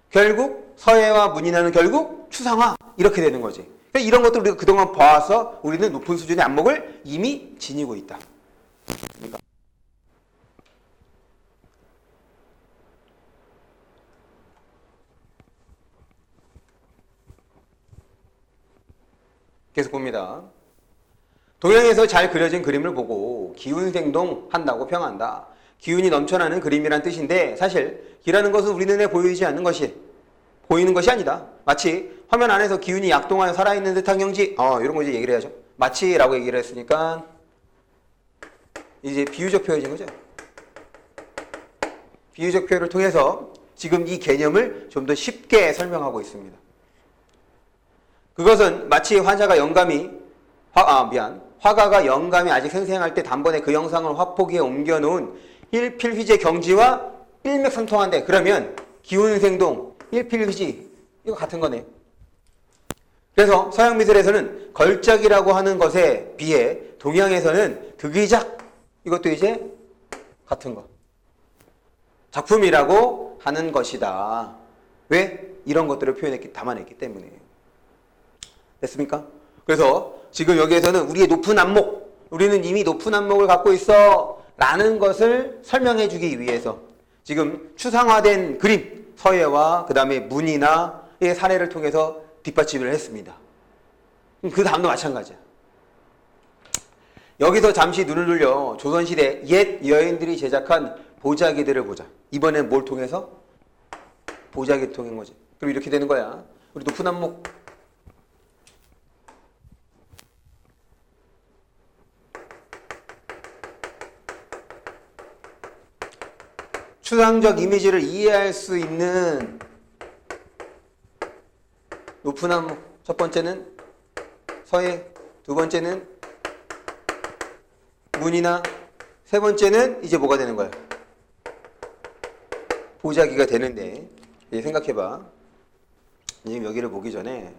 결국 서예와 문인화는 결국 추상화 이렇게 되는 거지. 그러니까 이런 것들 우리가 그동안 봐와서 우리는 높은 수준의 안목을 이미 지니고 있다. 그러니까. 계속 봅니다. 동양에서 잘 그려진 그림을 보고 기운생동한다고 평한다. 기운이 넘쳐나는 그림이란 뜻인데 사실 기라는 것은 우리 눈에 보이지 않는 것이 보이는 것이 아니다. 마치 화면 안에서 기운이 약동하여 살아있는 듯한 경지 이런 거 이제 얘기를 해야죠. 마치라고 얘기를 했으니까 이제 비유적 표현인 거죠. 비유적 표현을 통해서 지금 이 개념을 좀 더 쉽게 설명하고 있습니다. 그것은 마치 화가가 영감이 아직 생생할 때 단번에 그 영상을 화폭에 옮겨놓은 일필휘지의 경지와 일맥상통한데 그러면 기운생동, 일필휘지 이거 같은 거네. 그래서 서양 미술에서는 걸작이라고 하는 것에 비해 동양에서는 득의작 이것도 이제 같은 거. 작품이라고 하는 것이다. 왜? 이런 것들을 담아냈기 때문에. 됐습니까? 그래서 지금 여기에서는 우리의 높은 안목, 우리는 이미 높은 안목을 갖고 있어 라는 것을 설명해 주기 위해서 지금 추상화된 그림, 서예와 그 다음에 문이나의 사례를 통해서 뒷받침을 했습니다. 그 다음도 마찬가지야. 여기서 잠시 눈을 돌려 조선시대 옛 여인들이 제작한 보자기들을 보자. 이번엔 뭘 통해서? 보자기를 통한 거지. 그럼 이렇게 되는 거야. 우리 높은 안목 추상적 이미지를 이해할 수 있는 높은 안목. 첫 번째는 서예, 두 번째는 문이나, 세 번째는 이제 뭐가 되는 거야? 보자기가 되는데 이제 생각해봐. 지금 여기를 보기 전에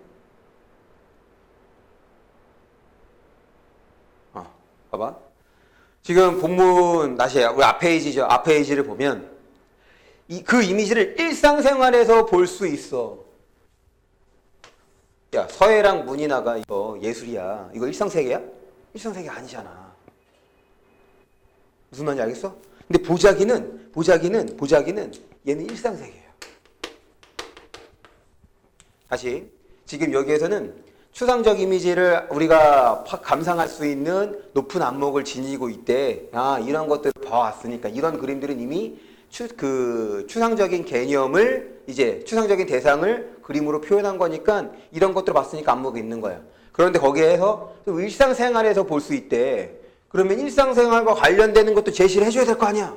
봐봐. 지금 본문 다시 우리 앞 페이지죠. 앞 페이지를 보면 그 이미지를 일상생활에서 볼 수 있어. 야, 서예랑 문이나가 이거 예술이야. 이거 일상세계야? 일상세계 아니잖아. 무슨 말인지 알겠어? 근데 보자기는 얘는 일상세계예요. 다시 지금 여기에서는 추상적 이미지를 우리가 확 감상할 수 있는 높은 안목을 지니고 있대. 이런 것들을 봐왔으니까 이런 그림들은 이미 추상적인 개념을 이제 추상적인 대상을 그림으로 표현한 거니까 이런 것들을 봤으니까 안목이 있는 거야. 그런데 거기에서 일상생활에서 볼 수 있대. 그러면 일상생활과 관련되는 것도 제시를 해줘야 될 거 아니야.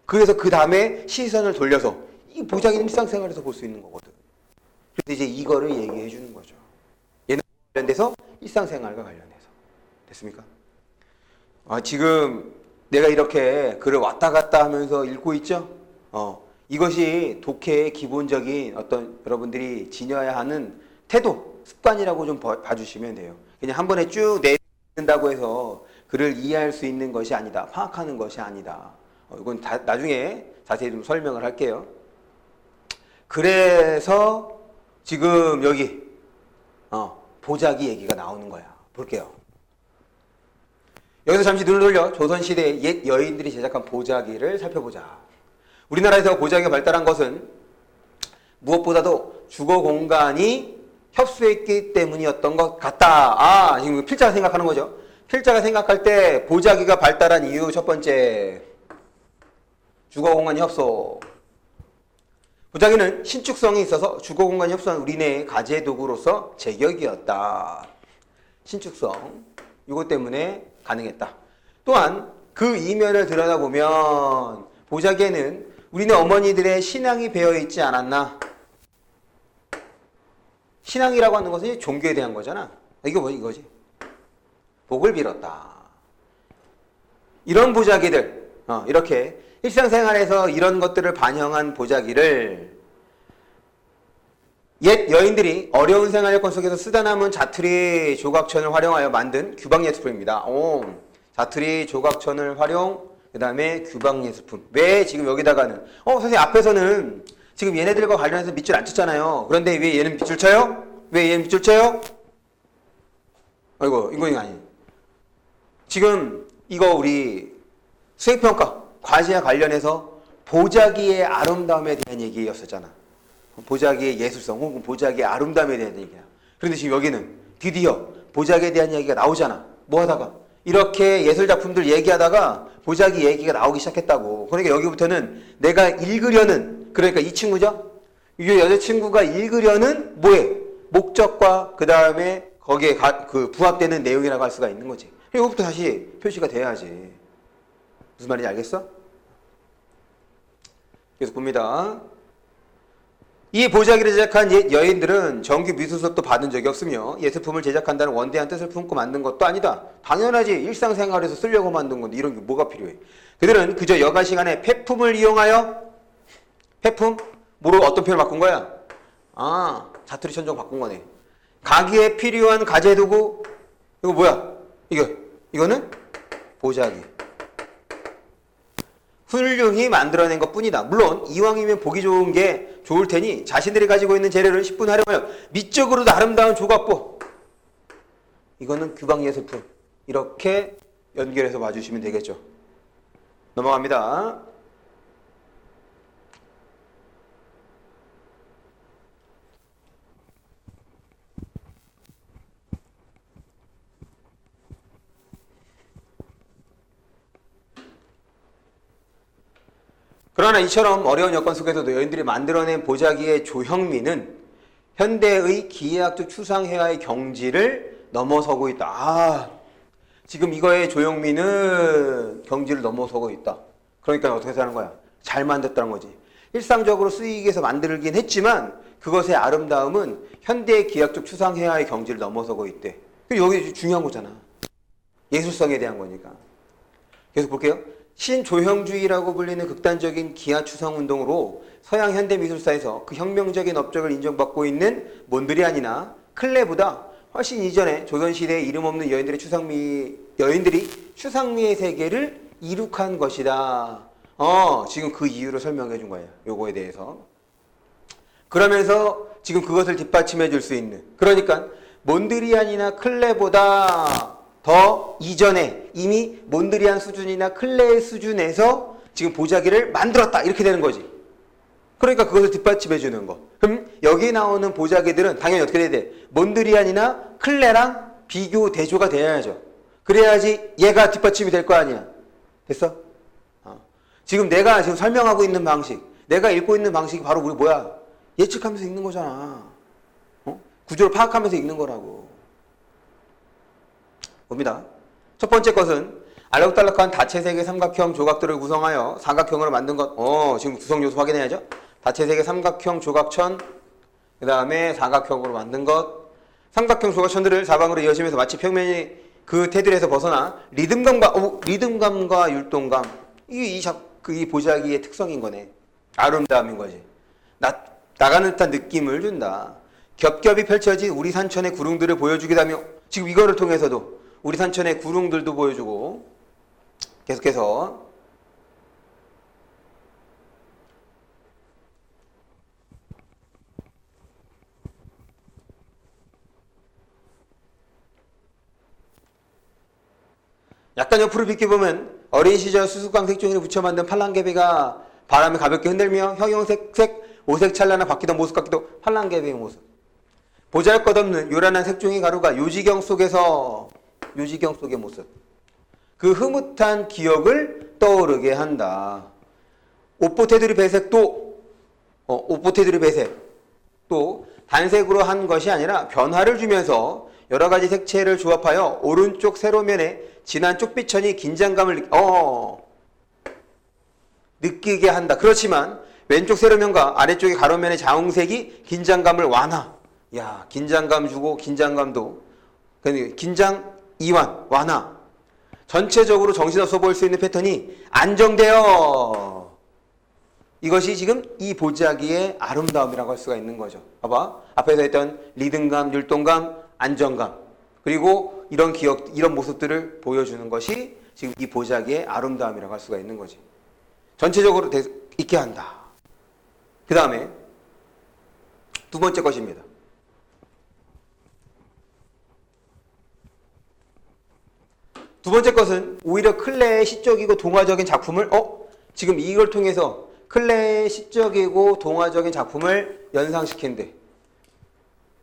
그래서 그 다음에 시선을 돌려서 이 보자기는 일상생활에서 볼 수 있는 거거든. 그래서 이제 이거를 얘기해 주는 거죠. 얘는 관련돼서 일상생활과 관련해서. 됐습니까? 지금 내가 이렇게 글을 왔다 갔다 하면서 읽고 있죠? 이것이 독해의 기본적인 어떤 여러분들이 지녀야 하는 태도, 습관이라고 좀 봐주시면 돼요. 그냥 한 번에 쭉 내린다고 해서 글을 이해할 수 있는 것이 아니다. 파악하는 것이 아니다. 이건 나중에 자세히 좀 설명을 할게요. 그래서 지금 여기 보자기 얘기가 나오는 거야. 볼게요. 여기서 잠시 눈을 돌려 조선시대 옛 여인들이 제작한 보자기를 살펴보자. 우리나라에서 보자기가 발달한 것은 무엇보다도 주거 공간이 협소했기 때문이었던 것 같다. 지금 필자가 생각하는 거죠. 필자가 생각할 때 보자기가 발달한 이유 첫 번째, 주거공간 협소. 보자기는 신축성이 있어서 주거공간 협소한 우리네의 가재도구로서 제격이었다. 신축성, 이것 때문에 가능했다. 또한 그 이면을 들여다보면 보자기에는 우리네 어머니들의 신앙이 배어있지 않았나? 신앙이라고 하는 것은 종교에 대한 거잖아. 이게 뭐 이거지? 복을 빌었다. 이런 보자기들, 이렇게 일상생활에서 이런 것들을 반영한 보자기를 옛 여인들이 어려운 생활 여건 속에서 쓰다 남은 자투리 조각천을 활용하여 만든 규방예술품입니다. 자투리 조각천을 활용, 그 다음에 규방예술품. 왜 지금 여기다가는 선생님 앞에서는 지금 얘네들과 관련해서 밑줄 안 쳤잖아요. 그런데 왜 얘는 밑줄 쳐요? 왜 얘는 밑줄 쳐요? 아이고, 이거 아니. 지금 이거 우리 수행평가 과제와 관련해서 보자기의 아름다움에 대한 얘기였었잖아. 보자기의 예술성 혹은 보자기의 아름다움에 대한 얘기야. 그런데 지금 여기는 드디어 보자기에 대한 얘기가 나오잖아. 뭐 하다가? 이렇게 예술작품들 얘기하다가 보자기 얘기가 나오기 시작했다고. 그러니까 여기부터는 내가 읽으려는, 그러니까 이 친구죠? 이 여자친구가 읽으려는 뭐에? 목적과 그 다음에 거기에 부합되는 내용이라고 할 수가 있는 거지. 이거부터 다시 표시가 돼야지. 무슨 말인지 알겠어? 계속 봅니다. 이 보자기를 제작한 옛 여인들은 정규 미술 수업도 받은 적이 없으며 예술품을 제작한다는 원대한 뜻을 품고 만든 것도 아니다. 당연하지. 일상생활에서 쓰려고 만든 건데 이런 게 뭐가 필요해. 그들은 그저 여가 시간에 폐품을 이용하여 폐품? 뭐로 어떤 표현을 바꾼 거야? 자투리 천정 바꾼 거네. 가기에 필요한 가재도구. 이거 뭐야? 이거는 보자기. 훌륭히 만들어낸 것 뿐이다. 물론 이왕이면 보기 좋은 게 좋을 테니 자신들이 가지고 있는 재료를 10분 활용하여 미적으로도 아름다운 조각보. 이거는 규방예술품. 이렇게 연결해서 봐주시면 되겠죠. 넘어갑니다. 그러나 이처럼 어려운 여건 속에서도 여인들이 만들어낸 보자기의 조형미는 현대의 기하학적 추상회화의 경지를 넘어서고 있다. 지금 이거의 조형미는 경지를 넘어서고 있다. 그러니까 어떻게 하는 거야? 잘 만들었다는 거지. 일상적으로 쓰이기 위해서 만들긴 했지만 그것의 아름다움은 현대의 기하학적 추상회화의 경지를 넘어서고 있대. 여기 중요한 거잖아. 예술성에 대한 거니까. 계속 볼게요. 신조형주의라고 불리는 극단적인 기하 추상 운동으로 서양 현대 미술사에서 그 혁명적인 업적을 인정받고 있는 몬드리안이나 클레보다 훨씬 이전에 조선시대에 이름 없는 여인들이 추상미의 세계를 이룩한 것이다. 지금 그 이유를 설명해 준 거예요. 요거에 대해서. 그러면서 지금 그것을 뒷받침해 줄 수 있는, 그러니까 몬드리안이나 클레보다 더 이전에 이미 몬드리안 수준이나 클레의 수준에서 지금 보자기를 만들었다. 이렇게 되는 거지. 그러니까 그것을 뒷받침해 주는 거. 그럼 여기 나오는 보자기들은 당연히 어떻게 돼야 돼? 몬드리안이나 클레랑 비교 대조가 돼야죠. 그래야지 얘가 뒷받침이 될 거 아니야. 됐어? 지금 내가 지금 설명하고 있는 방식, 내가 읽고 있는 방식이 바로 우리 뭐야? 예측하면서 읽는 거잖아. 구조를 파악하면서 읽는 거라고. 봅니다. 첫 번째 것은 알록달록한 다채색의 삼각형 조각들을 구성하여 삼각형으로 만든 것. 지금 구성 요소 확인해야죠. 다채색의 삼각형 조각천, 그 다음에 사각형으로 만든 것. 삼각형 조각천들을 사방으로 이어지면서 마치 평면이 그 테두리에서 벗어나 리듬감과 율동감. 이 보자기의 특성인 거네. 아름다움인 거지. 나가는 듯한 느낌을 준다. 겹겹이 펼쳐진 우리 산천의 구릉들을 보여주기도 하며, 지금 이거를 통해서도 우리 산천의 구릉들도 보여주고, 계속해서 약간 옆으로 비켜보면 어린 시절 수수깡 색종이를 붙여 만든 팔랑개비가 바람에 가볍게 흔들며 형형색색 오색 찰나나 바뀌던 모습 같기도. 팔랑개비의 모습. 보잘것없는 요란한 색종이 가루가 요지경 속에서 묘지경 속의 모습. 그 흐뭇한 기억을 떠오르게 한다. 옷보태들이 배색도 옷보태들이 배색 또 단색으로 한 것이 아니라 변화를 주면서 여러 가지 색채를 조합하여 오른쪽 세로면에 진한 쪽빛천이 긴장감을 느끼게 한다. 그렇지만 왼쪽 세로면과 아래쪽의 가로면의 자홍색이 긴장감을 완화. 야, 긴장감 주고 긴장감도 긴장 이완 완화. 전체적으로 정신없어 보일 수 있는 패턴이 안정되어. 이것이 지금 이 보자기의 아름다움이라고 할 수가 있는 거죠. 봐봐. 앞에서 했던 리듬감, 율동감, 안정감. 그리고 이런 기억, 이런 모습들을 보여주는 것이 지금 이 보자기의 아름다움이라고 할 수가 있는 거지. 전체적으로 있게 한다. 그 다음에 두 번째 것입니다. 두 번째 것은 오히려 클레의 시적이고 동화적인 작품을 지금 이걸 통해서 클레의 시적이고 동화적인 작품을 연상시킨대.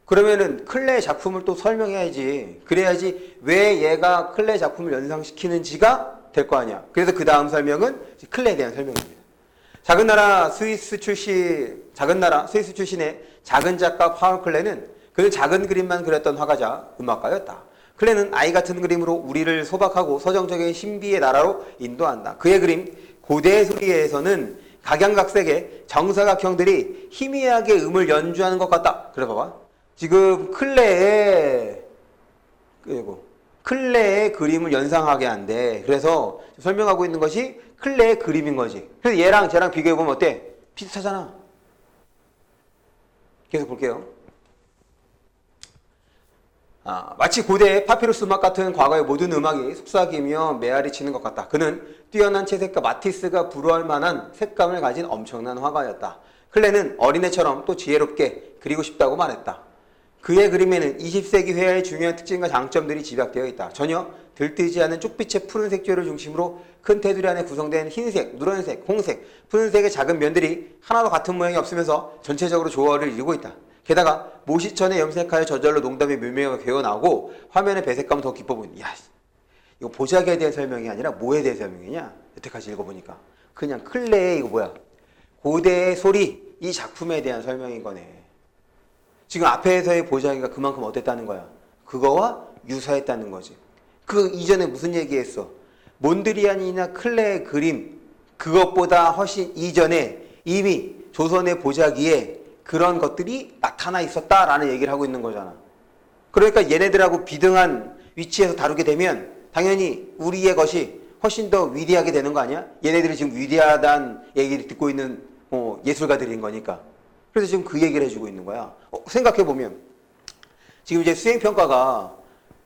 그러면은 클레의 작품을 또 설명해야지. 그래야지 왜 얘가 클레의 작품을 연상시키는지가 될 거 아니야. 그래서 그 다음 설명은 클레에 대한 설명입니다. 작은 나라 스위스 출신의 작은 작가 파울 클레는 그는 작은 그림만 그렸던 화가자, 음악가였다. 클레는 아이 같은 그림으로 우리를 소박하고 서정적인 신비의 나라로 인도한다. 그의 그림 고대의 소리에서는 각양각색의 정사각형들이 희미하게 음을 연주하는 것 같다. 그래 봐봐. 지금 클레의 그림을 연상하게 한대. 그래서 설명하고 있는 것이 클레의 그림인 거지. 그래서 얘랑 쟤랑 비교해보면 어때? 비슷하잖아. 계속 볼게요. 마치 고대의 파피루스 음악 같은 과거의 모든 음악이 속삭이며 메아리 치는 것 같다. 그는 뛰어난 채색과 마티스가 부러워할 만한 색감을 가진 엄청난 화가였다. 클레는 어린애처럼 또 지혜롭게 그리고 싶다고 말했다. 그의 그림에는 20세기 회화의 중요한 특징과 장점들이 집약되어 있다. 전혀 들뜨지 않은 쪽빛의 푸른 색조를 중심으로 큰 테두리 안에 구성된 흰색, 누런색, 홍색, 푸른색의 작은 면들이 하나도 같은 모양이 없으면서 전체적으로 조화를 이루고 있다. 게다가 모시천에 염색하여 저절로 농담이 묘미가 배어나오고 화면의 배색감은 더 깊어 보인다. 야, 이거 보자기에 대한 설명이 아니라 뭐에 대한 설명이냐? 여태까지 읽어보니까 그냥 클레의 이거 뭐야? 고대의 소리, 이 작품에 대한 설명인 거네. 지금 앞에서의 보자기가 그만큼 어땠다는 거야? 그거와 유사했다는 거지. 그 이전에 무슨 얘기했어? 몬드리안이나 클레의 그림, 그것보다 훨씬 이전에 이미 조선의 보자기에 그런 것들이 나타나 있었다라는 얘기를 하고 있는 거잖아. 그러니까 얘네들하고 비등한 위치에서 다루게 되면 당연히 우리의 것이 훨씬 더 위대하게 되는 거 아니야? 얘네들이 지금 위대하다는 얘기를 듣고 있는 예술가들인 거니까. 그래서 지금 그 얘기를 해주고 있는 거야. 생각해보면 지금 이제 수행평가가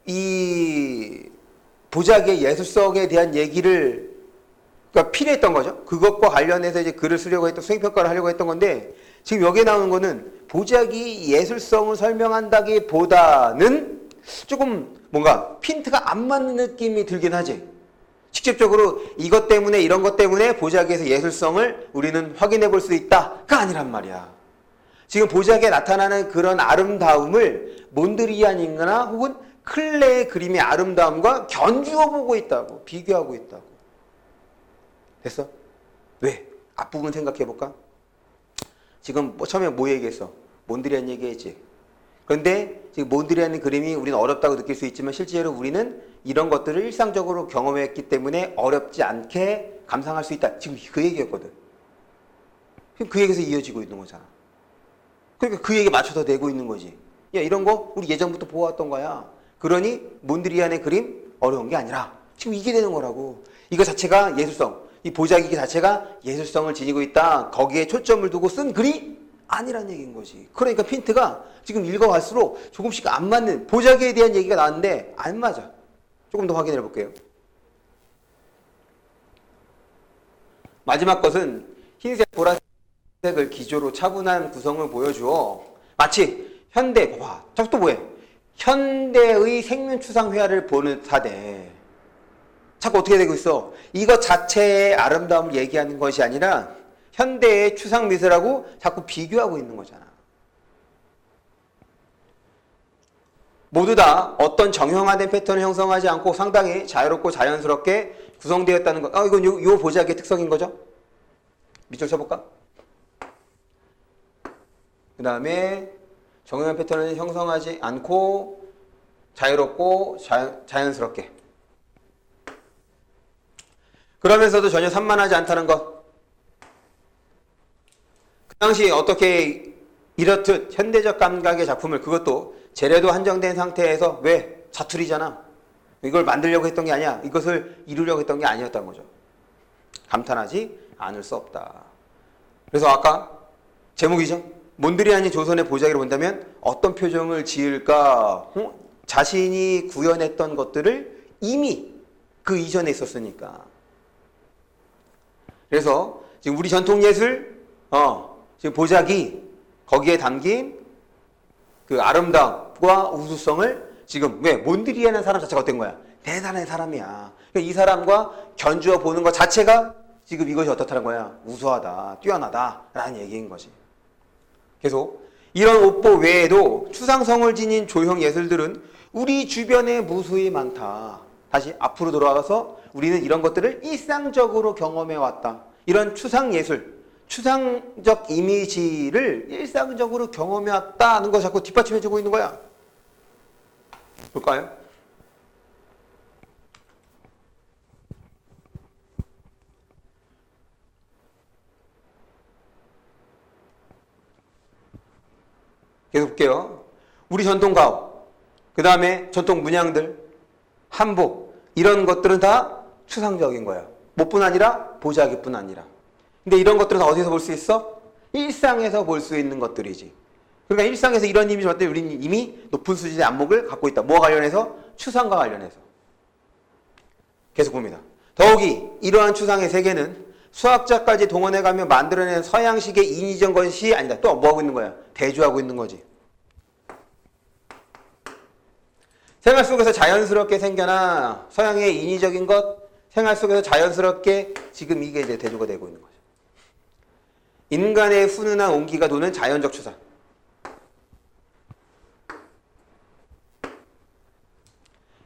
이 보자기의 예술성에 대한 얘기를 그러니까 필요했던 거죠. 그것과 관련해서 이제 글을 쓰려고 했던 수행평가를 하려고 했던 건데 지금 여기에 나오는 거는 보자기 예술성을 설명한다기보다는 조금 뭔가 핀트가 안 맞는 느낌이 들긴 하지. 직접적으로 이것 때문에 이런 것 때문에 보자기에서 예술성을 우리는 확인해 볼 수 있다가 아니란 말이야. 지금 보자기에 나타나는 그런 아름다움을 몬드리안이나 혹은 클레의 그림의 아름다움과 견주어 보고 있다고, 비교하고 있다고. 됐어? 왜? 앞부분 생각해 볼까? 지금 처음에 뭐 얘기했어? 몬드리안 얘기했지. 그런데 지금 몬드리안 그림이 우리는 어렵다고 느낄 수 있지만 실제로 우리는 이런 것들을 일상적으로 경험했기 때문에 어렵지 않게 감상할 수 있다. 지금 그 얘기였거든. 그 얘기에서 이어지고 있는 거잖아. 그러니까 그 얘기에 맞춰서 내고 있는 거지. 야, 이런 거 우리 예전부터 보아왔던 거야. 그러니 몬드리안의 그림 어려운 게 아니라 지금 이게 되는 거라고. 이거 자체가 예술성. 이 보자기 자체가 예술성을 지니고 있다. 거기에 초점을 두고 쓴 글이 아니란 얘기인 거지. 그러니까 핀트가 지금 읽어갈수록 조금씩 안 맞는 보자기에 대한 얘기가 나왔는데 안 맞아. 조금 더 확인해 볼게요. 마지막 것은 흰색, 보라색을 기조로 차분한 구성을 보여주어 마치 현대, 봐봐. 자꾸 또 뭐해? 현대의 생면추상 회화를 보는 듯하대. 자꾸 어떻게 되고 있어? 이것 자체의 아름다움을 얘기하는 것이 아니라 현대의 추상미술하고 자꾸 비교하고 있는 거잖아. 모두 다 어떤 정형화된 패턴을 형성하지 않고 상당히 자유롭고 자연스럽게 구성되었다는 것. 이건 요 보자기의 특성인 거죠. 밑줄 쳐볼까? 그 다음에 정형화 패턴을 형성하지 않고 자유롭고 자연스럽게. 그러면서도 전혀 산만하지 않다는 것. 그 당시 어떻게 이렇듯 현대적 감각의 작품을, 그것도 재래도 한정된 상태에서, 왜? 자투리잖아. 이걸 만들려고 했던 게 아니야. 이것을 이루려고 했던 게 아니었던 거죠. 감탄하지 않을 수 없다. 그래서 아까 제목이죠. 몬드리안이 조선의 보자기를 본다면 어떤 표정을 지을까? 자신이 구현했던 것들을 이미 그 이전에 있었으니까. 그래서 지금 우리 전통예술, 지금 보자기, 거기에 담긴 그 아름다움과 우수성을 지금, 왜? 몬드리안이라는 사람 자체가 어떤 거야? 대단한 사람이야. 그러니까 이 사람과 견주어 보는 것 자체가 지금 이것이 어떻다는 거야? 우수하다, 뛰어나다라는 얘기인 거지. 계속 이런 옥보 외에도 추상성을 지닌 조형 예술들은 우리 주변에 무수히 많다. 다시 앞으로 돌아가서 우리는 이런 것들을 일상적으로 경험해 왔다. 이런 추상 예술, 추상적 이미지를 일상적으로 경험해 왔다는 거 자꾸 뒷받침해주고 있는 거야. 볼까요? 계속 볼게요. 우리 전통 가옥, 그 다음에 전통 문양들, 한복, 이런 것들은 다 추상적인 거야. 뭐뿐 아니라 보자기뿐 아니라. 근데 이런 것들은 다 어디서 볼 수 있어? 일상에서 볼 수 있는 것들이지. 그러니까 일상에서 이런 이미지 봤더니 우리는 이미 높은 수준의 안목을 갖고 있다. 뭐와 관련해서? 추상과 관련해서. 계속 봅니다. 더욱이 이러한 추상의 세계는 수학자까지 동원해가며 만들어낸 서양식의 인위적 것이 아니다. 또 뭐하고 있는 거야? 대조하고 있는 거지. 생활 속에서 자연스럽게 생겨나 서양의 인위적인 것, 생활 속에서 자연스럽게 지금 이게 이제 대조가 되고 있는 거죠. 인간의 훈훈한 온기가 도는 자연적 추상.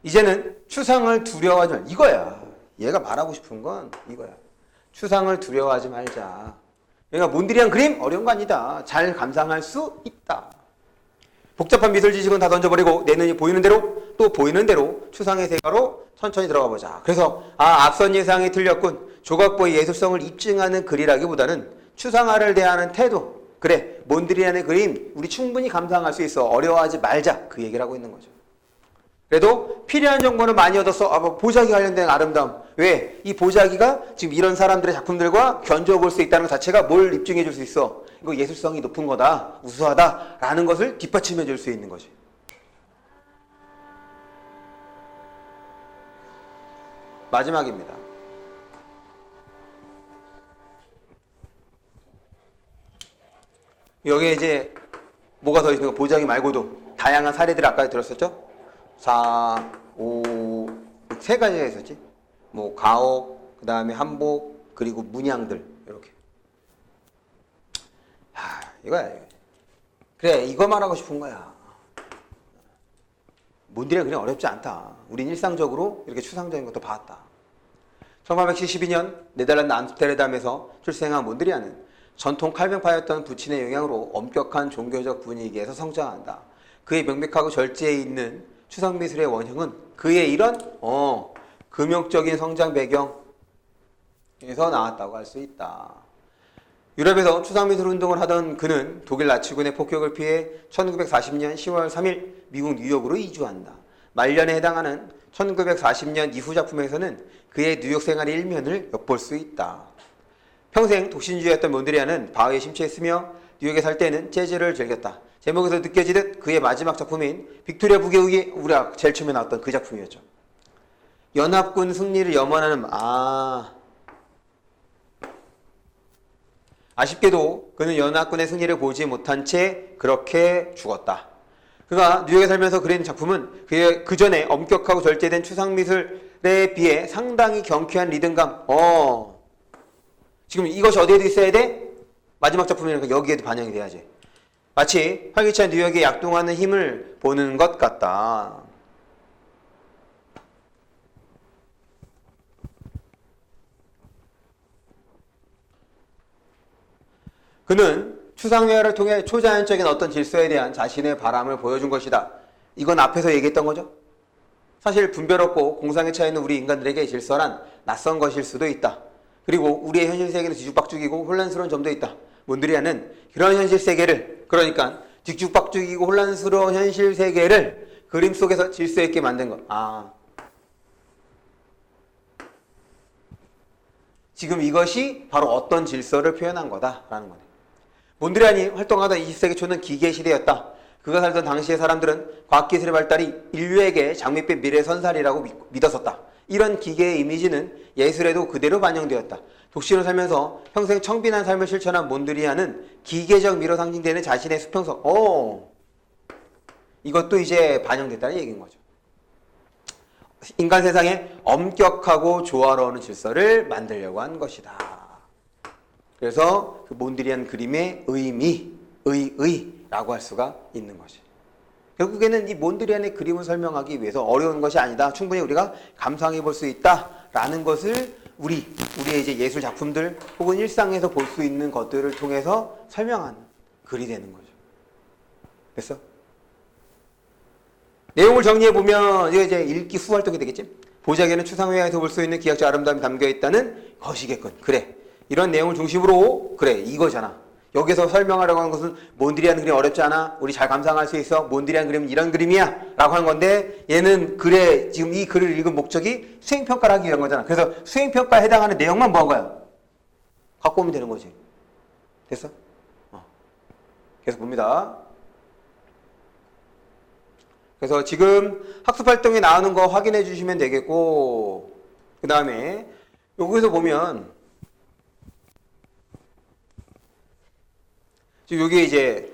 이제는 추상을 두려워하지 말자. 이거야. 얘가 말하고 싶은 건 이거야. 추상을 두려워하지 말자. 그러니까 몬드리안 그림 어려운 거 아니다. 잘 감상할 수 있다. 복잡한 미술 지식은 다 던져버리고 내 눈이 보이는 대로 또 보이는 대로 추상의 세계로 천천히 들어가 보자. 그래서 앞선 예상이 틀렸군. 조각보의 예술성을 입증하는 글이라기보다는 추상화를 대하는 태도. 그래, 몬드리안의 그림 우리 충분히 감상할 수 있어. 어려워하지 말자. 그 얘기를 하고 있는 거죠. 그래도 필요한 정보는 많이 얻었어. 보자기 관련된 아름다움. 왜? 이 보자기가 지금 이런 사람들의 작품들과 견주어 볼 수 있다는 것 자체가 뭘 입증해 줄 수 있어? 이거 예술성이 높은 거다, 우수하다 라는 것을 뒷받침해 줄 수 있는 거지. 마지막입니다. 여기에 이제 뭐가 더 있는 거? 보자기 말고도 다양한 사례들을 아까 들었었죠? 4, 5, 세 가지가 있었지. 뭐 가옥, 그 다음에 한복, 그리고 문양들 이렇게. 이거야. 그래, 이거 말하고 싶은 거야. 몬드리안 그냥 어렵지 않다. 우린 일상적으로 이렇게 추상적인 것도 봤다. 1872년 네덜란드 암스테르담에서 출생한 몬드리안은 전통 칼뱅파였던 부친의 영향으로 엄격한 종교적 분위기에서 성장한다. 그의 명백하고 절제에 있는 추상미술의 원형은 그의 이런 금욕적인 성장 배경에서 나왔다고 할 수 있다. 유럽에서 추상미술 운동을 하던 그는 독일 나치군의 폭격을 피해 1940년 10월 3일 미국 뉴욕으로 이주한다. 말년에 해당하는 1940년 이후 작품에서는 그의 뉴욕 생활의 일면을 엿볼 수 있다. 평생 독신주의였던 몬드리안은 바흐에 심취했으며 뉴욕에 살 때는 재즈를 즐겼다. 제목에서 느껴지듯 그의 마지막 작품인 빅토리아 부계곡이 우리가 제일 처음에 나왔던 그 작품이었죠. 연합군 승리를 염원하는 아쉽게도 그는 연합군의 승리를 보지 못한 채 그렇게 죽었다. 그가 뉴욕에 살면서 그린 작품은 그의 그 전에 엄격하고 절제된 추상미술에 비해 상당히 경쾌한 리듬감. 지금 이것이 어디에도 있어야 돼? 마지막 작품이니까 여기에도 반영이 돼야지. 마치 활기찬 뉴욕에 약동하는 힘을 보는 것 같다. 그는 추상회화를 통해 초자연적인 어떤 질서에 대한 자신의 바람을 보여준 것이다. 이건 앞에서 얘기했던 거죠. 사실 분별 없고 공상에 차있는 우리 인간들에게 질서란 낯선 것일 수도 있다. 그리고 우리의 현실 세계는 뒤죽박죽이고 혼란스러운 점도 있다. 몬드리안은 그런 현실 세계를, 그러니까 뒤죽박죽이고 혼란스러운 현실 세계를 그림 속에서 질서 있게 만든 것. 지금 이것이 바로 어떤 질서를 표현한 거다라는 거네. 몬드리안이 활동하던 20세기 초는 기계 시대였다. 그가 살던 당시의 사람들은 과학기술의 발달이 인류에게 장밋빛 미래 선살이라고 믿었었다. 이런 기계의 이미지는 예술에도 그대로 반영되었다. 독신으로 살면서 평생 청빈한 삶을 실천한 몬드리안은 기계적 미로 상징되는 자신의 수평성. 이것도 이제 반영됐다는 얘기인 거죠. 인간 세상에 엄격하고 조화로운 질서를 만들려고 한 것이다. 그래서 그 몬드리안 그림의 의미라고 할 수가 있는 것이. 결국에는 이 몬드리안의 그림을 설명하기 위해서 어려운 것이 아니다. 충분히 우리가 감상해 볼 수 있다라는 것을 우리의 이제 예술 작품들 혹은 일상에서 볼 수 있는 것들을 통해서 설명한 글이 되는 거죠. 됐어? 내용을 정리해 보면 이제 읽기 후 활동이 되겠지. 보자기에는 추상회화에서 볼 수 있는 기하학적 아름다움이 담겨 있다는 것이겠군. 그래. 이런 내용을 중심으로 그래 이거잖아. 여기서 설명하려고 하는 것은 몬드리안 그림 어렵지 않아? 우리 잘 감상할 수 있어? 몬드리안 그림은 이런 그림이야 라고 하는 건데 얘는 그래 지금 이 글을 읽은 목적이 수행평가를 하기 위한 거잖아. 그래서 수행평가에 해당하는 내용만 뭐 한 거야? 갖고 오면 되는 거지. 됐어? 계속 봅니다. 그래서 지금 학습활동에 나오는 거 확인해 주시면 되겠고 그 다음에 여기서 보면 지금 여기 이제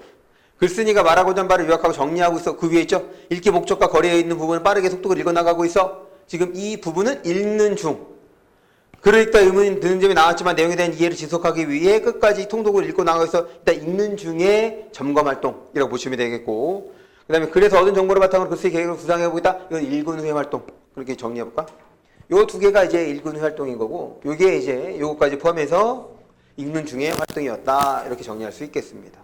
글쓴이가 말하고자 하는 바를 요약하고 정리하고 있어. 그 위에 있죠? 읽기 목적과 거리에 있는 부분은 빠르게 속도를 읽어나가고 있어. 지금 이 부분은 읽는 중. 글을 읽다 의문이 드는 점이 나왔지만 내용에 대한 이해를 지속하기 위해 끝까지 통독을 읽고 나가고 있어. 일단 읽는 중에 점검활동이라고 보시면 되겠고 그 다음에 글에서 얻은 정보를 바탕으로 글쓰기 계획을 구상해보고 있다. 이건 읽은 후의 활동. 그렇게 정리해볼까? 요 두 개가 이제 읽은 후 활동인 거고 요게 이제 요거까지 포함해서 읽는 중에 활동이었다. 이렇게 정리할 수 있겠습니다.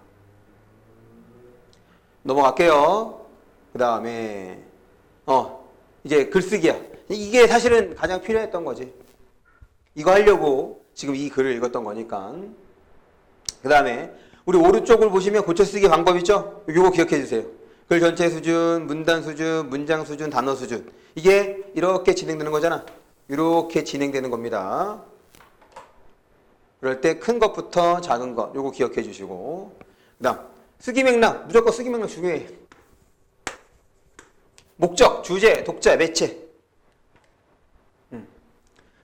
넘어갈게요. 그 다음에 이제 글쓰기야. 이게 사실은 가장 필요했던 거지. 이거 하려고 지금 이 글을 읽었던 거니까. 그 다음에 우리 오른쪽을 보시면 고쳐쓰기 방법 있죠? 요거 기억해 주세요. 글 전체 수준, 문단 수준, 문장 수준, 단어 수준. 이게 이렇게 진행되는 거잖아. 이렇게 진행되는 겁니다. 그럴 때 큰 것부터 작은 것 요거 기억해 주시고 그 다음 쓰기 맥락 무조건 쓰기 맥락 중요해. 목적, 주제, 독자, 매체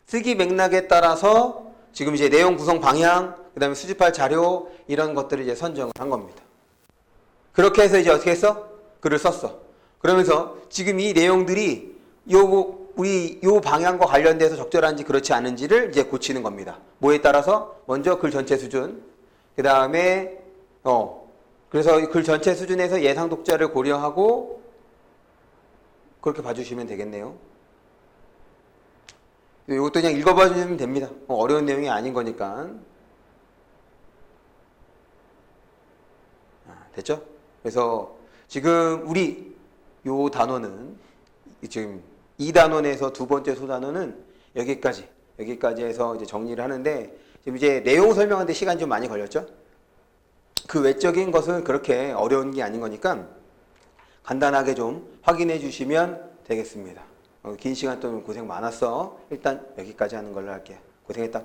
쓰기 맥락에 따라서 지금 이제 내용 구성 방향 그 다음에 수집할 자료 이런 것들을 이제 선정을 한 겁니다. 그렇게 해서 이제 어떻게 했어? 글을 썼어. 그러면서 지금 이 내용들이 우리 요 방향과 관련돼서 적절한지 그렇지 않은지를 이제 고치는 겁니다. 뭐에 따라서? 먼저 글 전체 수준, 그 다음에 그래서 글 전체 수준에서 예상 독자를 고려하고 그렇게 봐주시면 되겠네요. 이것도 그냥 읽어봐 주시면 됩니다. 어려운 내용이 아닌 거니까. 됐죠? 그래서 지금 우리 요 단원은 지금 2단원에서 두 번째 소단원은 여기까지 해서 이제 정리를 하는데 지금 이제 내용 설명하는데 시간이 좀 많이 걸렸죠? 그 외적인 것은 그렇게 어려운 게 아닌 거니까 간단하게 좀 확인해 주시면 되겠습니다. 긴 시간 동안 고생 많았어. 일단 여기까지 하는 걸로 할게요. 고생했다.